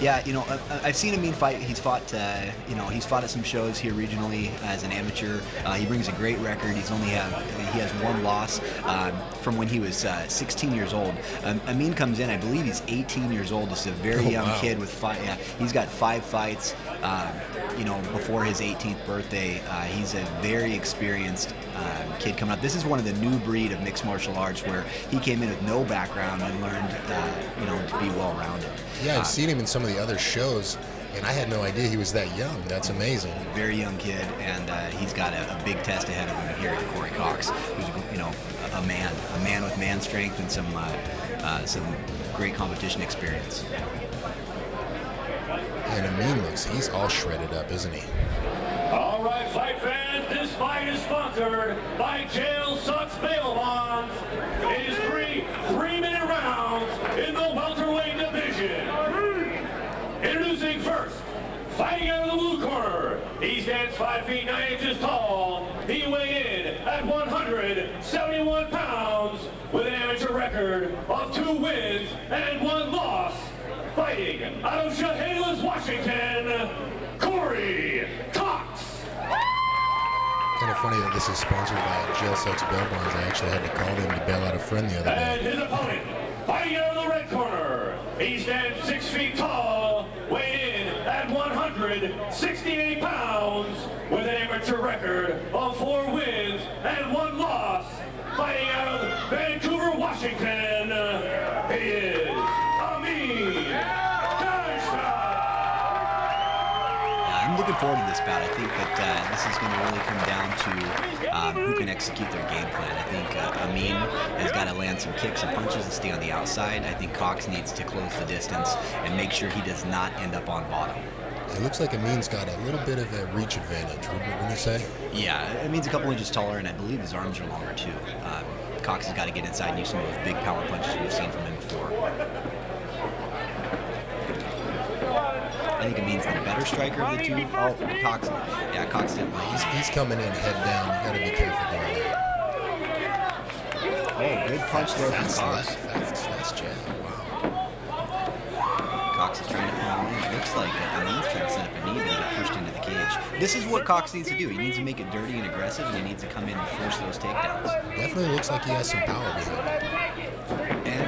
Yeah, I've seen Amin fight. He's fought, he's fought at some shows here regionally as an amateur. He brings a great record. He has one loss from when he was 16 years old. Amin comes in, I believe he's 18 years old. Just a very young kid with five. Yeah, he's got 5 fights. Before his 18th birthday. He's a very experienced kid coming up. This is one of the new breed of mixed martial arts where he came in with no background and learned, to be well-rounded. Yeah, I've seen him in some of the other shows, and I had no idea he was that young. That's amazing. Very young kid, and he's got a big test ahead of him here at Kory Cox, who's a man with man strength and some great competition experience. And Amin he's all shredded up, isn't he? All right, fight fans, this fight is sponsored by Jail Sucks Bail Bonds. It is 3-minute rounds in the welterweight division. Introducing first, fighting out of the blue corner. He stands 5 feet 9 inches tall. He weighed in at 171 pounds with an amateur record of 2 wins and 1 loss. Fighting out of Chehalis, Washington, Kory Cox. Kind of funny that this is sponsored by Jail Sucks Bail Bonds. I actually had to call them to bail out a friend the other day. And his opponent, fighting out of the red corner. He stands 6 feet tall, weighed in at 168 pounds, with an amateur record of 4 wins and 1 loss. Fighting out of Vancouver, Washington, he is Amin. I'm looking forward to this bout. I think that this is going to really come down to who can execute their game plan. I think Amin has got to land some kicks and punches and stay on the outside. I think Cox needs to close the distance and make sure he does not end up on bottom. It looks like Amin's got a little bit of a reach advantage, wouldn't you say? Yeah, Amin's a couple inches taller, and I believe his arms are longer too. Cox has got to get inside and use some of those big power punches we've seen from him before. I think Amin's the better striker of the two. Oh, Cox. Yeah, Cox didn't like it. He's coming in head down. You got to be careful doing that. Oh, good punch there from Cox. Fast jab. Wow. Cox is trying to pull him in. It looks like Amin's trying to set up a knee to get pushed into the cage. This is what Cox needs to do. He needs to make it dirty and aggressive, and he needs to come in and force those takedowns. Definitely looks like he has some power behind him. And,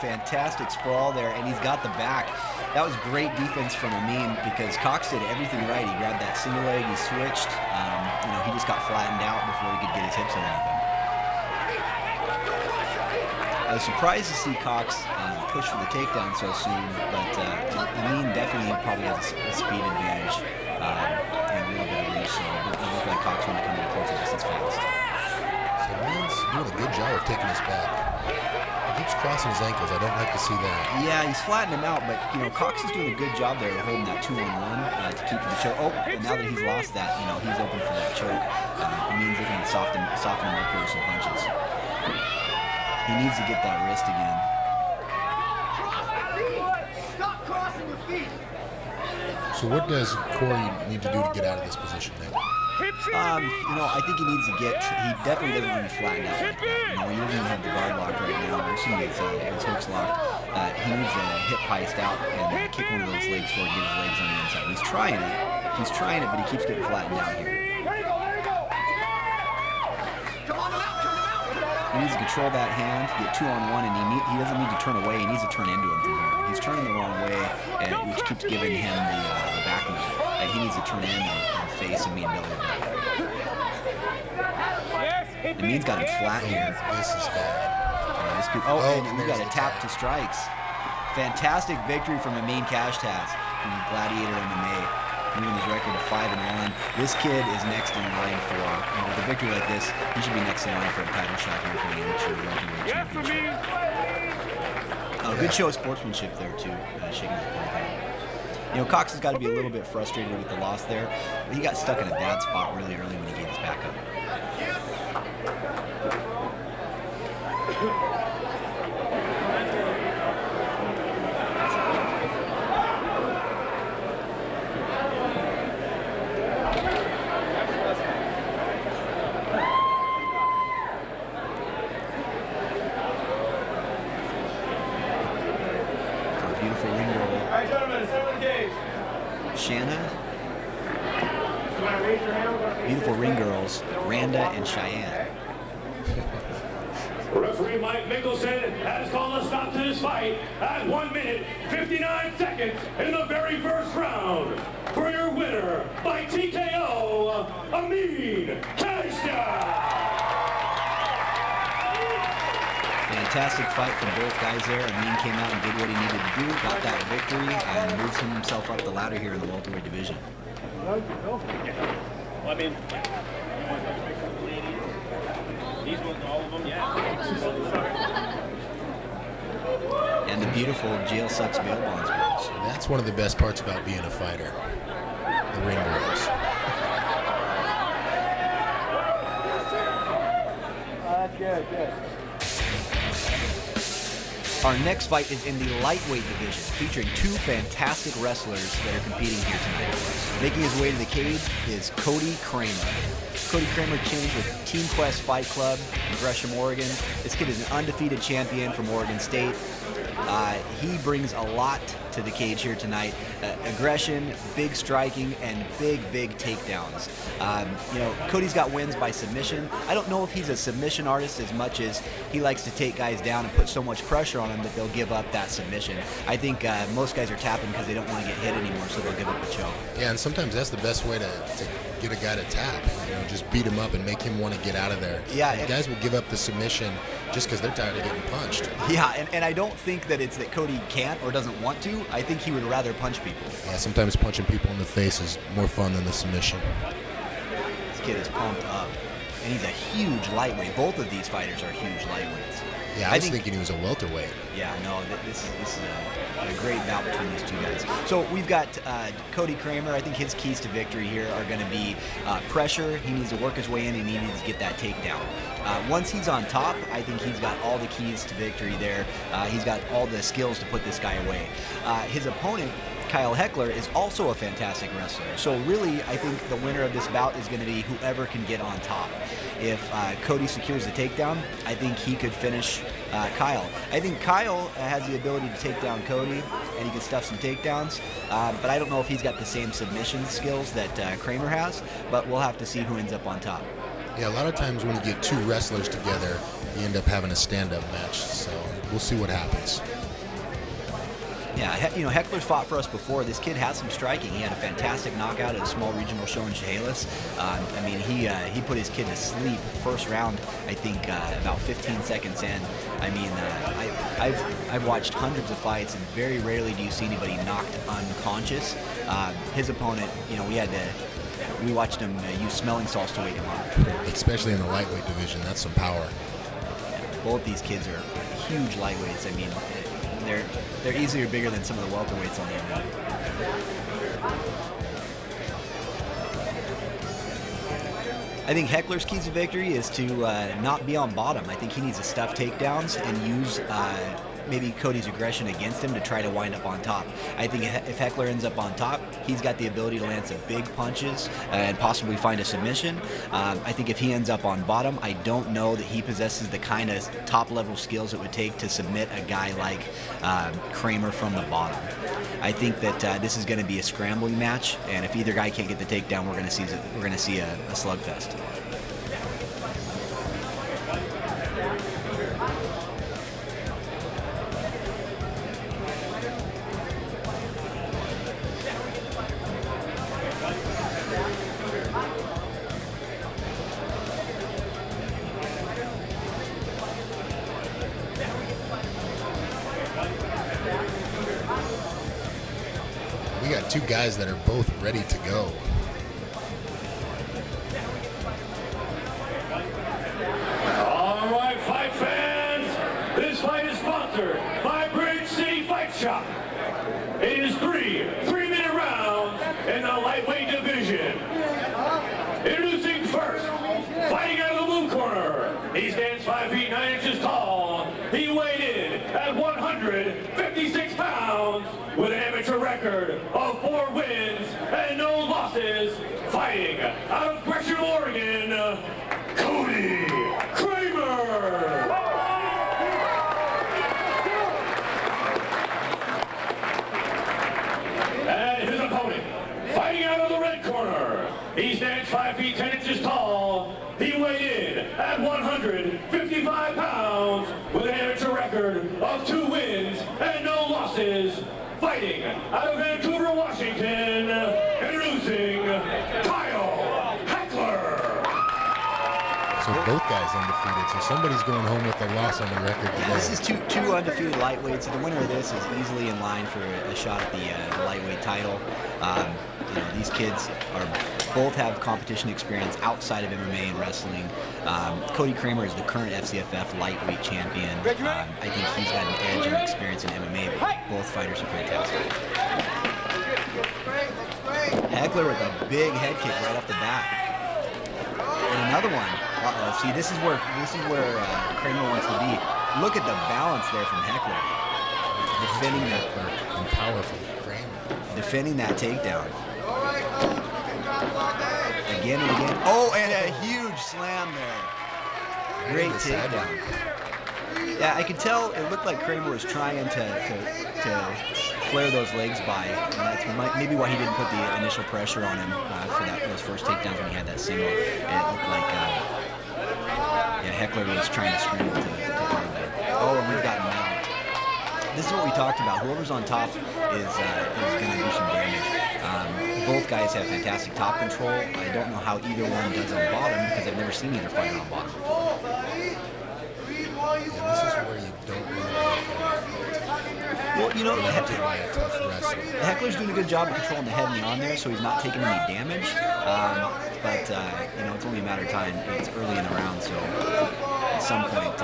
fantastic sprawl there, and he's got the back. That was great defense from Amin because Cox did everything right. He grabbed that single leg, he switched. He just got flattened out before he could get his hips underneath him. I was surprised to see Cox push for the takedown so soon, but Amin definitely probably has a speed advantage and a little bit of reach, so it looked like Cox wanted to come in close to distance fast. So Amin's doing a good job of taking his back. He keeps crossing his ankles. I don't like to see that. Yeah, he's flattening him out, but Cox is doing a good job there holding that 2-on-1 to keep for the choke. Oh, and now that he's lost that, he's open for that choke. Amin's looking to soften him up with some punches. He needs to get that wrist again. Stop crossing your feet. So what does Kory need to do to get out of this position then? I think he needs to he definitely doesn't want to be flattened out like that. He doesn't even have the guard locked right now. We're seeing his hooks locked. He needs to hip heist out and kick one of those legs forward, get his legs on the inside. He's trying it, but he keeps getting flattened out here. He needs to control that hand, get 2-on-1, and he doesn't need to turn away. He needs to turn into him from here. He's turning the wrong way, which keeps giving him the back move. He needs to turn in and face Amin belly. Amin's got him flat here. This is bad. And we got a tap to strikes. Fantastic victory from Amin Kajtaz from Gladiator MMA, moving his record to 5-1. This kid is next in line for, with a victory like this, he should be next in line for a title shot here for the amateur welterweight championship. Good show of sportsmanship there too, shaking that ball down. Cox has got to be a little bit frustrated with the loss there. But he got stuck in a bad spot really early when he gave his back up. Beautiful ring roll. right, gentlemen, center the cage. Shanna. Beautiful ring girls, Randa and Cheyenne. Referee Mike Mickelson has called a stop to this fight at 1 minute, 59 seconds in the very first round. For your winner by TKO, Amin Kajtaz. Fantastic fight from both guys there. Amin came out and did what he needed to do, got that victory, and moves himself up the ladder here in the welterweight division. Well, I mean, these ones, all of them, yeah. And the beautiful Jail Sucks Bail Bonds girls. That's one of the best parts about being a fighter. The ring girls. That's good, good. Our next fight is in the lightweight division, featuring two fantastic wrestlers that are competing here tonight. Making his way to the cage is Kody Kramer. Kody Kramer trains with Team Quest Fight Club in Gresham, Oregon. This kid is an undefeated champion from Oregon State. He brings a lot to the cage here tonight. Aggression, big striking, and big takedowns. You know, Cody's got wins by submission. I don't know if he's a submission artist as much as he likes to take guys down and put so much pressure on them that they'll give up that submission. I think most guys are tapping because they don't want to get hit anymore, so they'll give up the choke. Yeah, and sometimes that's the best way to get a guy to tap. You know, just beat him up and make him want to get out of there. Yeah, and guys will give up the submission just because they're tired of getting punched. Yeah, and I don't think that it's that Kody can't or doesn't want to. I think he would rather punch people. Yeah, sometimes punching people in the face is more fun than the submission. This kid is pumped up, and he's a huge lightweight. Both of these fighters are huge lightweights. Yeah, I was thinking he was a welterweight. Yeah, no, this is a great bout between these two guys. So we've got Kody Kramer. I think his keys to victory here are going to be pressure. He needs to work his way in, and he needs to get that takedown. Once he's on top, I think he's got all the keys to victory there. He's got all the skills to put this guy away. His opponent, Keil Heckler, is also a fantastic wrestler. So really, I think the winner of this bout is going to be whoever can get on top. If Kody secures the takedown, I think he could finish Keil. I think Keil has the ability to take down Kody, and he can stuff some takedowns, but I don't know if he's got the same submission skills that Kramer has, but we'll have to see who ends up on top. Yeah, a lot of times when you get two wrestlers together, you end up having a stand-up match, so we'll see what happens. Yeah, you know, Heckler's fought for us before. This kid has some striking. He had a fantastic knockout at a small regional show in Chehalis. I mean, he put his kid to sleep first round, I think, about 15 seconds in. I mean, I've watched hundreds of fights, and very rarely do you see anybody knocked unconscious. His opponent, you know, we watched him use smelling salts to wake him up. Especially in the lightweight division, that's some power. Both these kids are huge lightweights. I mean, they're easier, bigger than some of the welterweights on the internet. I think Heckler's keys to victory is to not be on bottom. I think he needs to stuff takedowns and use maybe Cody's aggression against him to try to wind up on top. I think if Heckler ends up on top, he's got the ability to land some big punches and possibly find a submission. I think if he ends up on bottom, I don't know that he possesses the kind of top-level skills it would take to submit a guy like Kramer from the bottom. I think that this is going to be a scrambling match, and if either guy can't get the takedown, we're going to see a slugfest. We got two guys that are both ready to go. All right, fight fans, this fight is sponsored by Bridge City Fight Shop. It is three-minute rounds in the lightweight division. Introducing first, fighting out of the blue corner. He stands 5 feet 9 inches tall. He weighed in at 156 pounds with an amateur record of 4 wins and no losses. Fighting out of Gresham, Oregon, Kody Kramer. He stands 5 feet 10 inches tall. He weighed in at 155 pounds with an amateur record of 2 wins and no losses. Fighting out of Vancouver, Washington, introducing Kyle Heckler. So both guys undefeated. So somebody's going home with a loss on the record today. Yeah, this is two undefeated lightweights. So the winner of this is easily in line for a shot at the lightweight title. These kids both have competition experience outside of MMA and wrestling. Kody Kramer is the current FCFF lightweight champion. I think he's got an edge in experience in MMA, but both fighters are fantastic. Heckler with a big head kick right off the bat. And another one. See, this is where Kramer wants to be. Look at the balance there from Heckler. Defending that, And powerful Kramer. defending that takedown. Again and again. Oh, and a huge slam there. Great takedown. Yeah, I could tell it looked like Kramer was trying to flare those legs by. And that's maybe why he didn't put the initial pressure on him for those first takedowns when he had that single. It looked like Heckler was trying to scramble to guard there. Oh, and we've got him now. This is what we talked about. Whoever's on top is going to do some damage. Both guys have fantastic top control. I don't know how either one does on bottom because I've never seen either fighter on bottom before. Yeah, this is where you don't want Well, to be a tough wrestler. Heckler's doing a good job of controlling the head and the on there, so he's not taking any damage. But it's only a matter of time. It's early in the round, so at some point,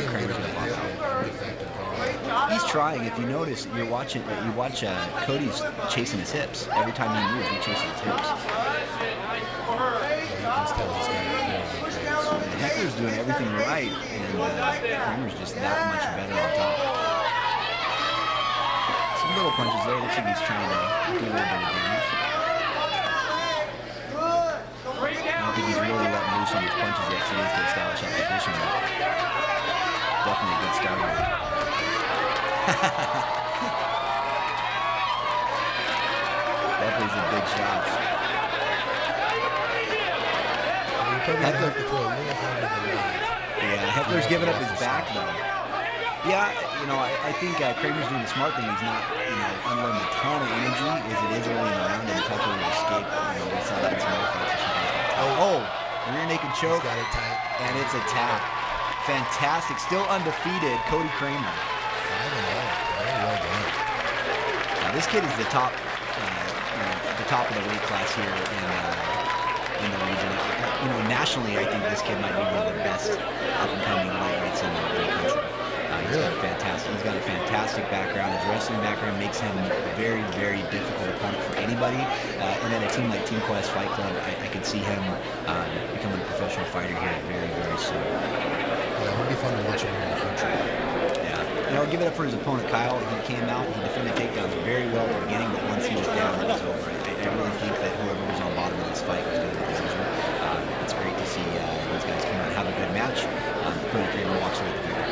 Kramer's going to pop out. He's trying. If you notice, you watch Kody's chasing his hips. Every time he moves, he chases his hips. Heckler's doing everything right, and Kramer's just that much better on top. Some little punches there. Looks like he's trying to do a little bit of damage. I don't think he's really letting loose on his punches yet, so he needs to establish that position. But definitely a good start. Definitely some big shots. Heckler's giving up his back though. Yeah, I think Kramer's doing the smart thing. He's not, unloading a ton of energy as it is early in the round, and Heckler would escape. We saw that in some other fights. Rear naked choke, Got it tight. and it's a tap. Fantastic, still undefeated, Kody Kramer. 5-0. Very well done. Now this kid is the top of the weight class here in the region. Nationally, I think this kid might be one of the best up-and-coming lightweights in the country. He's got a fantastic background. His wrestling background makes him a very, very difficult opponent for anybody. And then a team like Team Quest Fight Club, I could see him becoming a professional fighter here very, very soon. Yeah, it would be fun to watch him in the future. Yeah. Give it up for his opponent, Keil. He came out, he defended takedowns very well at the beginning, but once he was down, it was over. I really think that whoever was on bottom of this fight was going to be the loser. It's great to see these guys come out and have a good match. Kody Kramer walks away with the victory.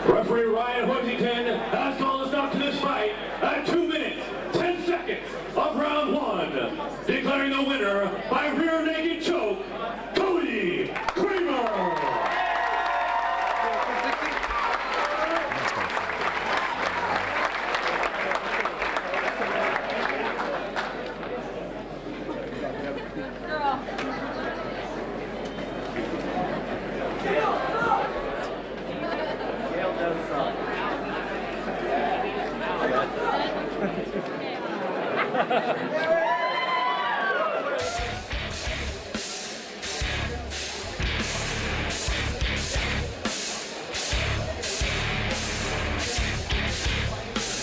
Referee Ryan Hoisington has called a stop to this fight at 2 minutes, 10 seconds of round 1. Declaring the winner by rear naked choke, Kody Kramer.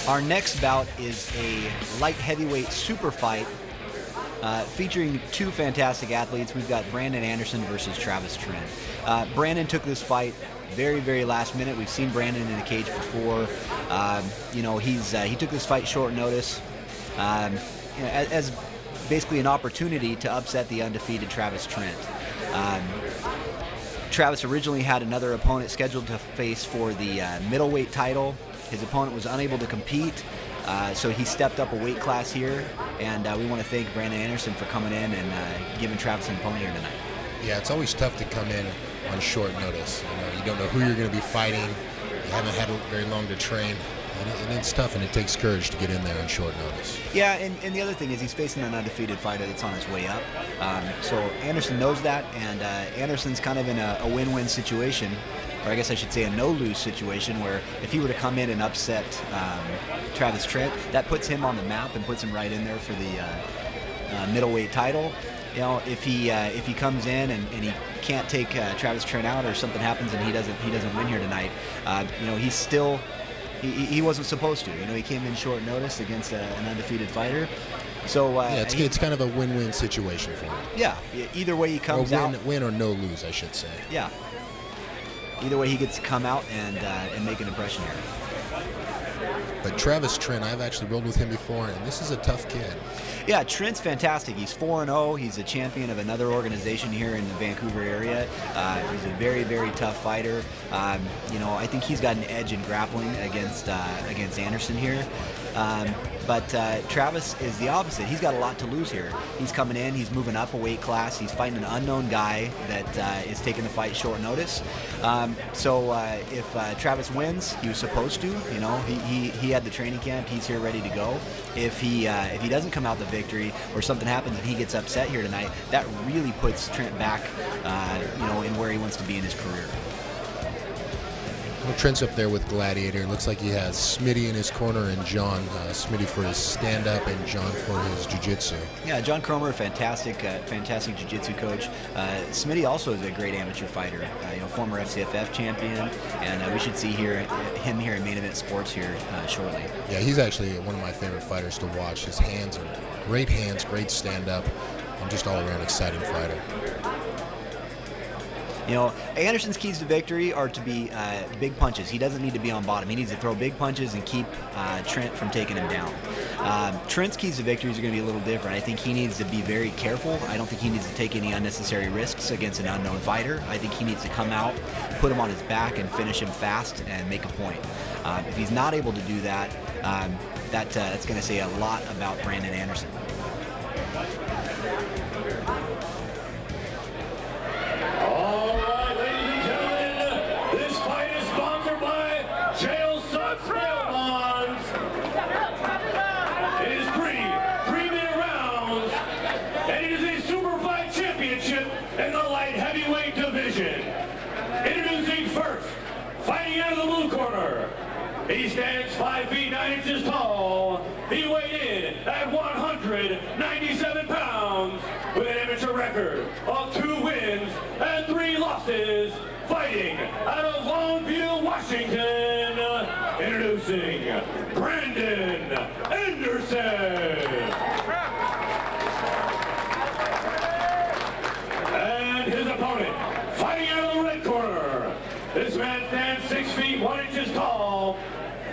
Our next bout is a light heavyweight super fight featuring two fantastic athletes. We've got Brandon Anderson versus Travis Trent. Brandon took this fight very, very last minute. We've seen Brandon in a cage before. He took this fight short notice. As basically an opportunity to upset the undefeated Travis Trent. Travis originally had another opponent scheduled to face for the middleweight title. His opponent was unable to compete, so he stepped up a weight class here, and we want to thank Brandon Anderson for coming in and giving Travis an opponent here tonight. Yeah, it's always tough to come in on short notice. You don't know who you're going to be fighting. You haven't had very long to train. And it's tough, and it takes courage to get in there on short notice. Yeah, and the other thing is he's facing an undefeated fighter that's on his way up. So Anderson knows that, and Anderson's kind of in a win-win situation, or I guess I should say a no-lose situation, where if he were to come in and upset Travis Trent, that puts him on the map and puts him right in there for the middleweight title. You know, if he comes in and he can't take Travis Trent out, or something happens and he doesn't win here tonight, you know, he's still. He wasn't supposed to. You know, he came in short notice against an undefeated fighter. So yeah, it's kind of a win-win situation for him. Yeah, either way he comes out. Win or no lose, I should say. Yeah. Either way he gets to come out and make an impression here. But Travis Trent, I've actually rolled with him before, and this is a tough kid. Yeah, Trent's fantastic. He's 4-0. He's a champion of another organization here in the Vancouver area. He's a very, very tough fighter. You know, I think he's got an edge in grappling against Anderson here. But Travis is the opposite. He's got a lot to lose here. He's coming in. He's moving up a weight class. He's fighting an unknown guy that is taking the fight short notice. So if Travis wins, he was supposed to. You know, he had the training camp. He's here ready to go. If he doesn't come out the victory, or something happens and he gets upset here tonight, that really puts Trent back, you know, in where he wants to be in his career. Well, Trent's up there with Gladiator. Looks like he has Smitty in his corner and John. Smitty for his stand-up and John for his jiu-jitsu. Yeah, John Kramer, fantastic jiu-jitsu coach. Smitty also is a great amateur fighter. You know, former FCFF champion, and we should see him here in Main Event Sports here shortly. Yeah, he's actually one of my favorite fighters to watch. His hands, great stand-up, and just all-around exciting fighter. You know, Anderson's keys to victory are to be big punches. He doesn't need to be on bottom. He needs to throw big punches and keep Trent from taking him down. Trent's keys to victories are going to be a little different. I think he needs to be very careful. I don't think he needs to take any unnecessary risks against an unknown fighter. I think he needs to come out, put him on his back, and finish him fast and make a point. If he's not able to do that, that's going to say a lot about Brandon Anderson. He stands 5 feet 9 inches tall. He weighed in at 197 pounds with an amateur record of 2 wins and 3 losses. Fighting out of Longview, Washington, introducing Brandon Anderson. And his opponent, fighting out of the red corner. This man stands 6 feet 1 inches tall.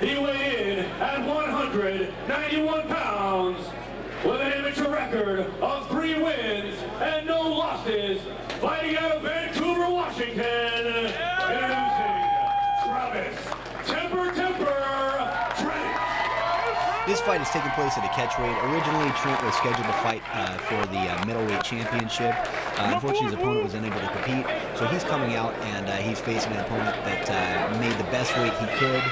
He weighed in at 191 pounds with an amateur record of 3 wins and no losses. Fighting out of Vancouver, Washington, introducing Travis Temper Trent. This fight is taking place at a catchweight. Originally, Trent was scheduled to fight for the middleweight championship. Unfortunately, his opponent was unable to compete, so he's coming out and he's facing an opponent that made the best weight he could,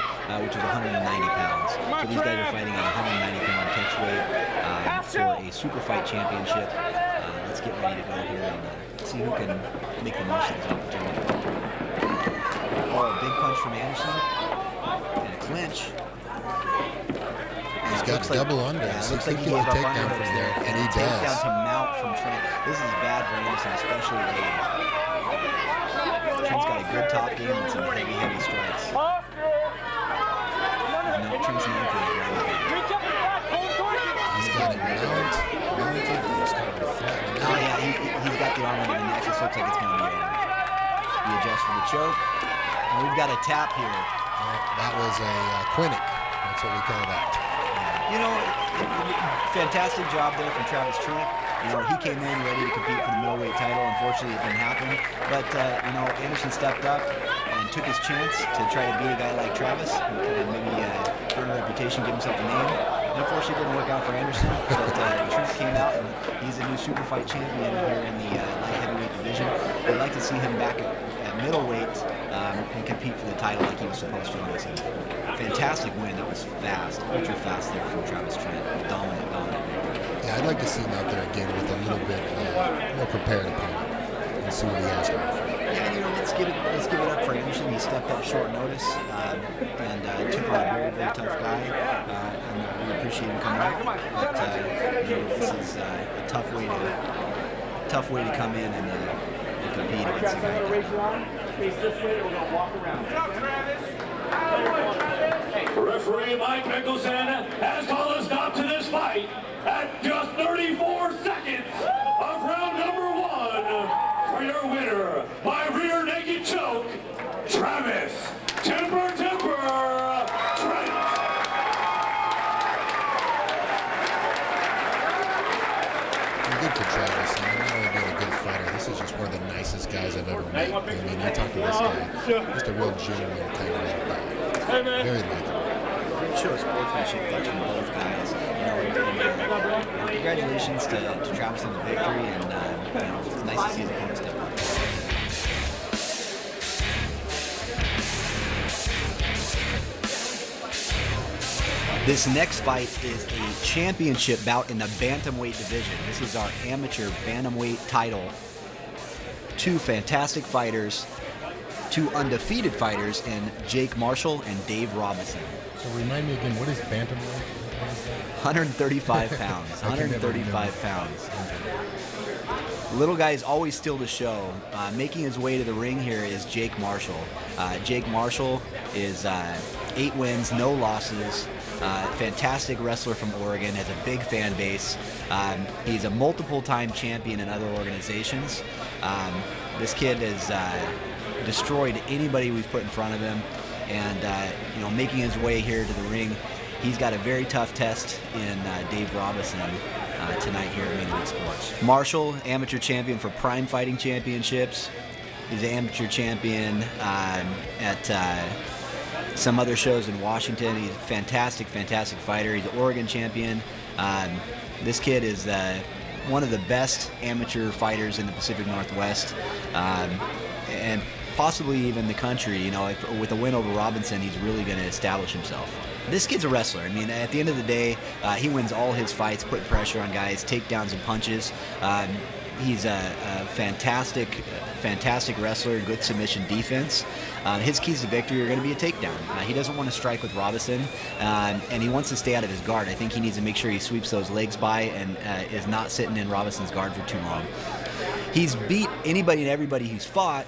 which was 190 pounds. So these guys are fighting at 190-pound catchweight for a super fight championship. Let's get ready to go here and see who can make the most of this opportunity. Oh, a big punch from Anderson and a clinch. He's got double under. Yeah, So looks he like can he get a gave up takedown underhooks from there. there, and he Takedown does. to mount from Trent. This is bad for Anderson, especially late. Trent's got a good top game and some heavy strikes. No, Trent's known for his ground game. He's got it mounted. He's starting to flatten Oh yeah, he's got the arm under the neck. This looks like it's going to be over. He adjusts for the choke. And we've got a tap here. That was a clinic. That's what we call that. You know, fantastic job there from Travis Trent. he came in ready to compete for the middleweight title. Unfortunately, it didn't happen. But Anderson stepped up and took his chance to try to beat a guy like Travis and maybe earn a reputation, give himself a name. And unfortunately, it didn't work out for Anderson. But Trent came out, and he's a new super fight champion here in the light heavyweight division. We'd like to see him back at middleweight and compete for the title like he was supposed to on this evening. Fantastic win. That was fast, ultra fast there from Travis Trent. Dominant. Yeah, I'd like to see him out there again with a little bit more prepared opponent and see what he has to offer. Yeah, let's give it up for Anderson. He stepped up short notice and took on a very, very tough guy. And we appreciate him coming out. But this is a tough way to come in and compete against a guy. Referee Mike Mickelson has called a stop to this fight at just 34 seconds of round number 1 for your winner by rear naked choke, Travis Temper Trent. Good for Travis. Not only being a good fighter, this is just one of the nicest guys I've ever met. I mean, you talk to this guy, just a real genuine kind of guy. Very likable. Great show of sportsmanship there from both guys. Congratulations to Travis on the victory, and it's nice to see his opponent step up. This next fight is a championship bout in the Bantamweight division. This is our amateur Bantamweight title. Two fantastic fighters, two undefeated fighters in Jake Marshall and Dave Robison. So remind me again, what is Bantamweight? 135 pounds. 135 pounds. Little guys always steal the show. Making his way to the ring here is Jake Marshall. Jake Marshall is 8 wins, no losses. Fantastic wrestler from Oregon, has a big fan base. He's a multiple-time champion in other organizations. This kid has destroyed anybody we've put in front of him, and making his way here to the ring, he's got a very tough test in Dave Robison tonight here at Main Event Sports. Marshall, amateur champion for Prime Fighting Championships. He's an amateur champion at some other shows in Washington. He's a fantastic fighter. He's an Oregon champion. This kid is one of the best amateur fighters in the Pacific Northwest, and possibly even the country. With a win over Robinson, he's really going to establish himself. This kid's a wrestler. I mean, at the end of the day, he wins all his fights, put pressure on guys, takedowns and punches. He's a fantastic wrestler, good submission defense. His keys to victory are going to be a takedown. He doesn't want to strike with Robison, and he wants to stay out of his guard. I think he needs to make sure he sweeps those legs by and is not sitting in Robison's guard for too long. He's beat anybody and everybody he's fought,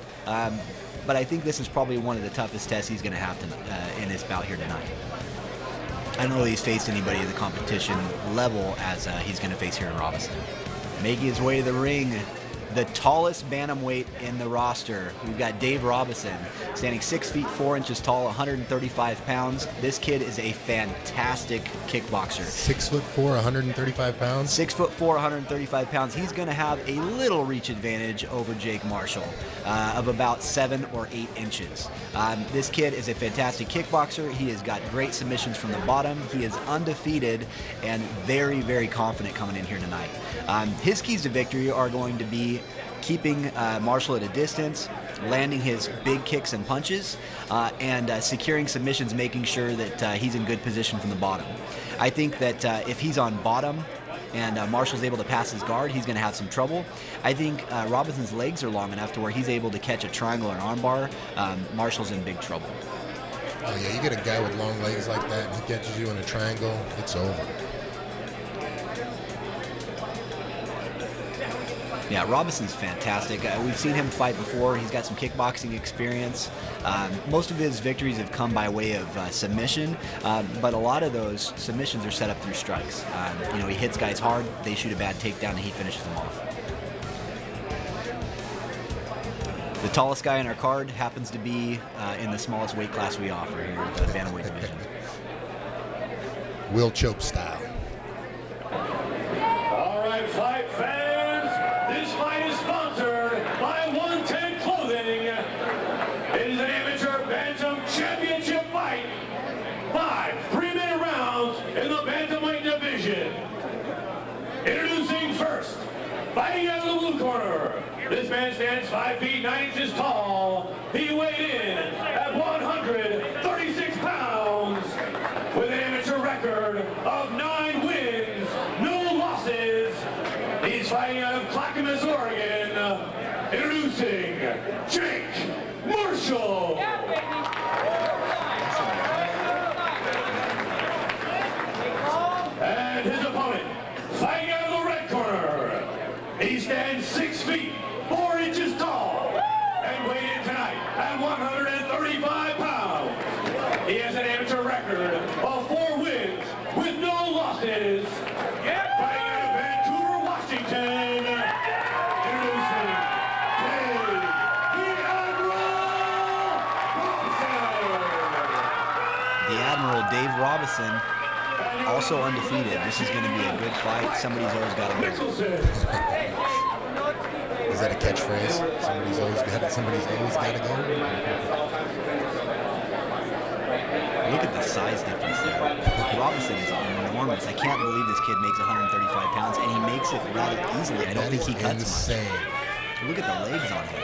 but I think this is probably one of the toughest tests he's going to have in his bout here tonight. I don't know if he's faced anybody at the competition level as he's going to face here in Robison. Making his way to the ring, the tallest bantamweight in the roster. We've got Dave Robison, standing 6 feet 4 inches tall, 135 pounds. This kid is a fantastic kickboxer. 6 foot 4, 135 pounds? 6 foot 4, 135 pounds. He's going to have a little reach advantage over Jake Marshall of about 7 or 8 inches. This kid is a fantastic kickboxer. He has got great submissions from the bottom. He is undefeated and very, very confident coming in here tonight. His keys to victory are going to be keeping Marshall at a distance, landing his big kicks and punches, and securing submissions, making sure that he's in good position from the bottom. I think that if he's on bottom and Marshall's able to pass his guard, he's going to have some trouble. I think Robison's legs are long enough to where he's able to catch a triangle or an armbar. Marshall's in big trouble. Oh yeah, you get a guy with long legs like that and he catches you in a triangle, it's over. Yeah, Robison's fantastic. We've seen him fight before. He's got some kickboxing experience. Most of his victories have come by way of submission, but a lot of those submissions are set up through strikes. He hits guys hard, they shoot a bad takedown, and he finishes them off. The tallest guy in our card happens to be in the smallest weight class we offer here, the Bantamweight division. Will choke style. All right, fight fans. This man stands 5 feet 9 inches tall. He weighed in at 136 pounds with an amateur record of 9 wins, no losses. He's fighting out of Clackamas, Oregon. Introducing Jake Marshall. And his opponent, fighting out of the red corner. He stands 6 feet 4 inches tall and weighed in tonight at 135 pounds. He has an amateur record of 4 wins with no losses. Fighting out of Vancouver, Washington. Introducing Keil, the Admiral Robison. The Admiral Dave Robison, also undefeated. This is going to be a good fight. Somebody's always got to win. Is that a catchphrase? Somebody's always got to go. Look at the size difference there. Robison is enormous. I can't believe this kid makes 135 pounds, and he makes it rather easily. I don't think he cuts insane. much. Look at the legs on him.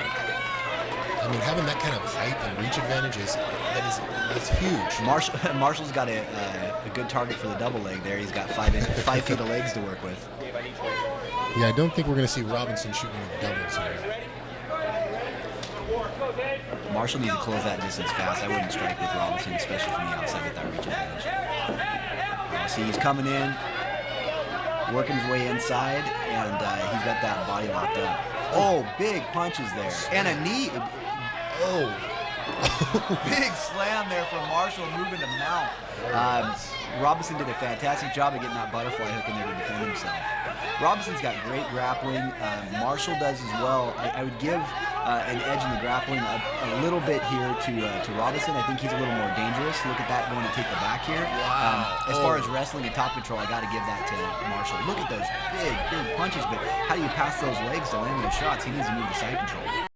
I mean, having that kind of height and reach advantage is huge. Marshall's got a good target for the double leg there. He's got 5 feet of legs to work with. Yeah, I don't think we're going to see Robinson shooting with doubles here. Marshall needs to close that distance fast. I wouldn't strike with Robinson, especially from the outside with that reach advantage. See, he's coming in, working his way inside, and he's got that body locked up. Oh, big punches there. And a knee. Oh. Big slam there from Marshall, moving to mount. Robison did a fantastic job of getting that butterfly hook in there to defend himself. Robison's got great grappling. Marshall does as well. I would give an edge in the grappling a little bit here to Robison. I think he's a little more dangerous. Look at that going to take the back here. Wow. As far as wrestling and top control, I got to give that to Marshall. Look at those big punches, but how do you pass those legs to land those shots? He needs to move to side control.